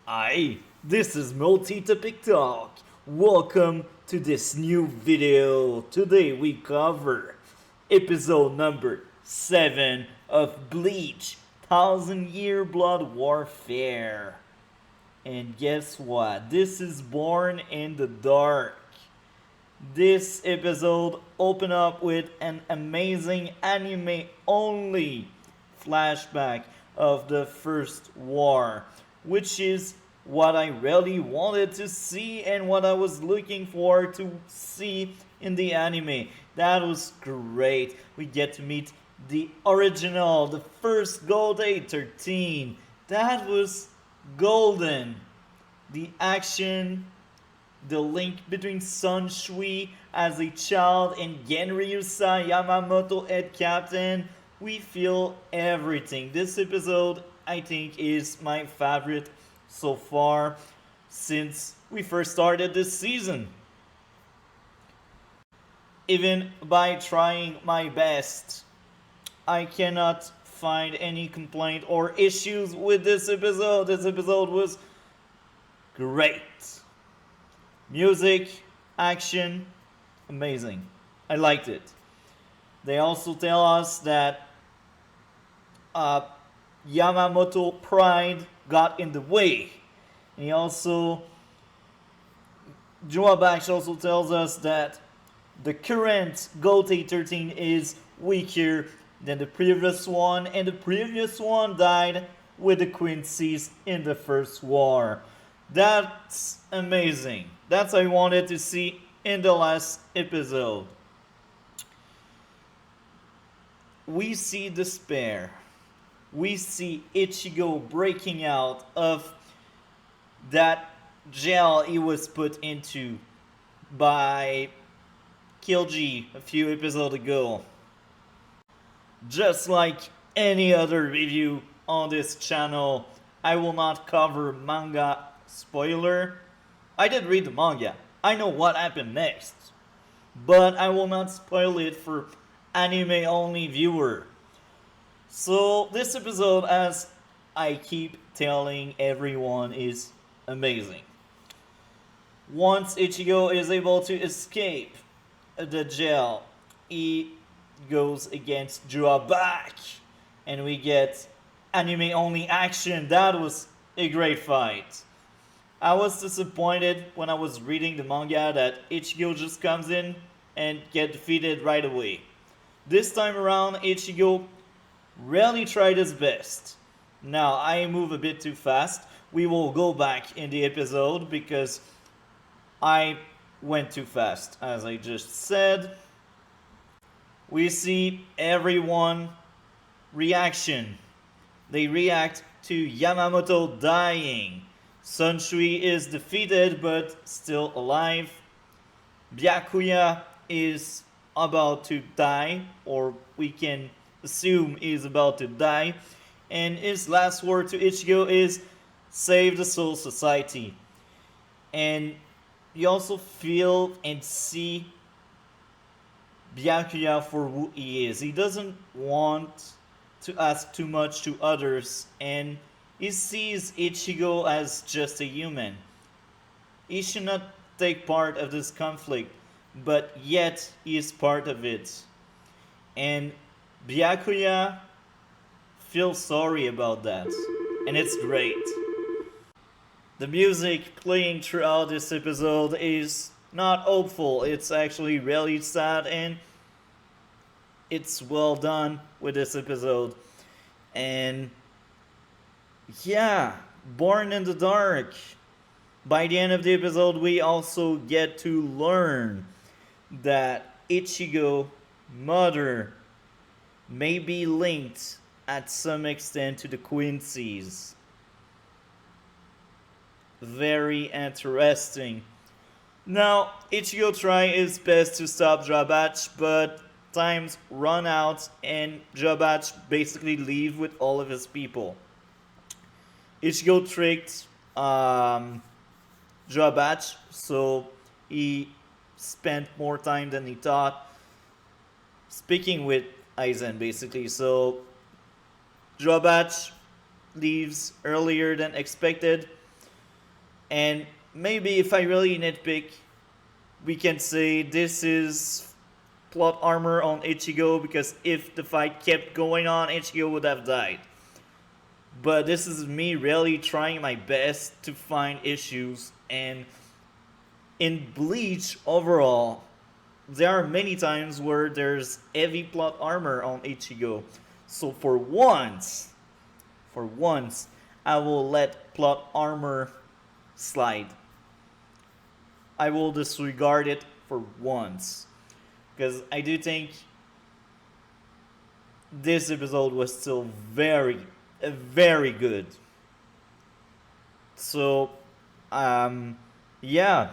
Hi, this is Multi-Topic Talk. Welcome to this new video. Today we cover episode number 7 of Bleach, Thousand Year Blood Warfare. And guess what? This is Born in the Dark. This episode open up with an amazing anime only flashback of the first war, which is what I really wanted to see and what I was looking for to see in the anime. That was great. We get to meet the original, the first Gold 813. That was golden. The action, the link between Sun Shui as a child and Genryusa Yamamoto head captain, we feel everything. This episode, I think, is my favorite so far since we first started this season. Even by trying my best, I cannot find any complaint or issues with this episode. This episode was great. Music, action, amazing. I liked it. They also tell us that Yamamoto pride got in the way. And he also, Joabash also tells us that the current Gold 13 is weaker than the previous one, and the previous one died with the Quincy's in the first war. That's amazing. That's what I wanted to see in the last episode. We see despair. We see Ichigo breaking out of that jail he was put into by Killji a few episodes ago. Just like any other review on this channel, I will not cover manga spoiler. I did read the manga. I know what happened next. But I will not spoil it for anime only viewer. So this episode, as I keep telling everyone, is amazing. Once Ichigo is able to escape the jail, he goes against Juabak, and we get anime only action. That was a great fight. I was disappointed when I was reading the manga that Ichigo just comes in and get defeated right away. This time around, Ichigo really tried his best. Now, I move a bit too fast. We will go back in the episode because I went too fast, as I just said. We see everyone reaction. They react to Yamamoto dying. Sun Shui is defeated but still alive. Byakuya is about to die, or we can assume is about to die. And his last word to Ichigo is save the Soul Society. And you also feel and see Byakuya for who he is. He doesn't want to ask too much to others, and he sees Ichigo as just a human. He should not take part of this conflict, but yet he is part of it. And Byakuya feels sorry about that, and it's great. The music playing throughout this episode is not hopeful, it's actually really sad, and it's well done with this episode. And yeah, Born in the Dark. By the end of the episode, we also get to learn that Ichigo mother may be linked at some extent to the Quincy's. Very interesting. Now, Ichigo tries his best to stop Jabach, but times run out and Jabach basically leave with all of his people. Ichigo tricked Jabach, so he spent more time than he thought speaking with Aizen, basically. So Jabach leaves earlier than expected, And maybe if I really nitpick, we can say this is plot armor on Ichigo, because if the fight kept going on, Ichigo would have died. But this is me really trying my best to find issues, and in Bleach overall, there are many times where there's heavy plot armor on Ichigo. So for once, I will let plot armor slide. I will disregard it for once. Because I do think this episode was still very, very good. So, yeah,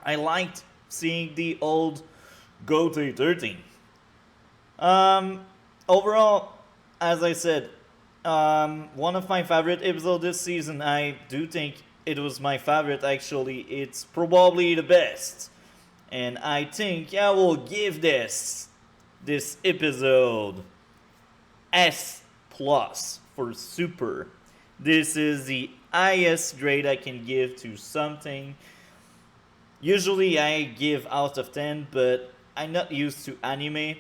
I liked seeing the old Gote 13. Um, Overall, as I said, one of my favorite episodes this season. I do think it was my favorite. Actually, it's probably the best, and I think I will give this episode S plus for super. This is the highest grade I can give to something. Usually I give out of 10, but I'm not used to anime.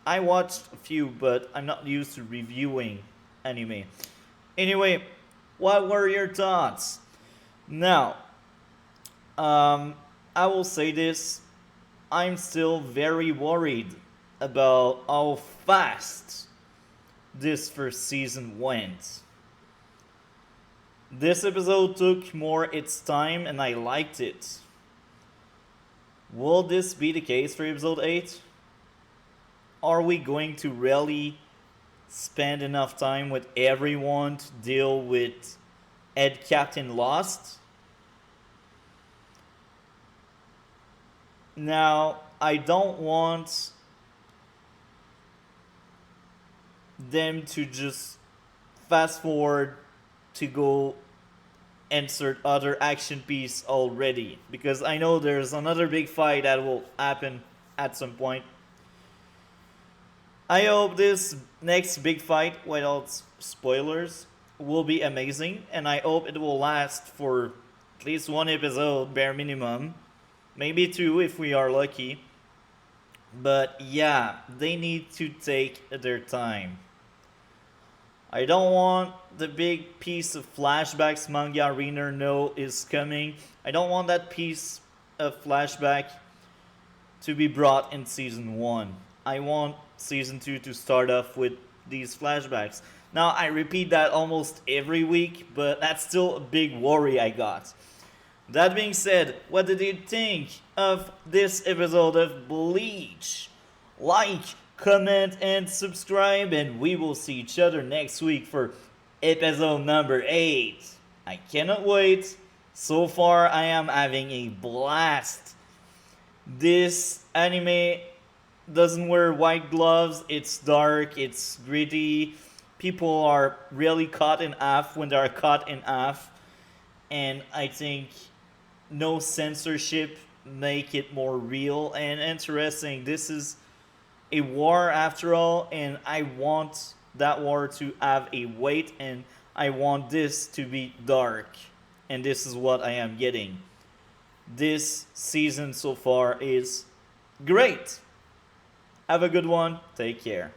I watched a few, but I'm not used to reviewing anime. Anyway, what were your thoughts? Now, I will say this. I'm still very worried about how fast this first season went. This episode took more its time and I liked it. Will this be the case for episode 8? Are we going to really spend enough time with everyone to deal with Ed Captain Lost? Now, I don't want them to just fast forward to go insert other action piece already, because I know there's another big fight that will happen at some point. I hope this next big fight, without spoilers, will be amazing, and I hope it will last for at least one episode, bare minimum. Maybe two if we are lucky. But yeah, they need to take their time. I don't want the big piece of flashbacks manga reader know is coming. I don't want that piece of flashback to be brought in season 1. I want season 2 to start off with these flashbacks. Now, I repeat that almost every week, but that's still a big worry I got. That being said, what did you think of this episode of Bleach? Like, comment, and subscribe, and we will see each other next week for episode number 8. I cannot wait. So far, I am having a blast. This anime doesn't wear white gloves. It's dark, it's gritty. People are really cut in half when they are cut in half. And I think no censorship make it more real and interesting. This is a war after all, and I want that war to have a weight, and I want this to be dark, and this is what I am getting. This season so far is great. Have a good one. Take care.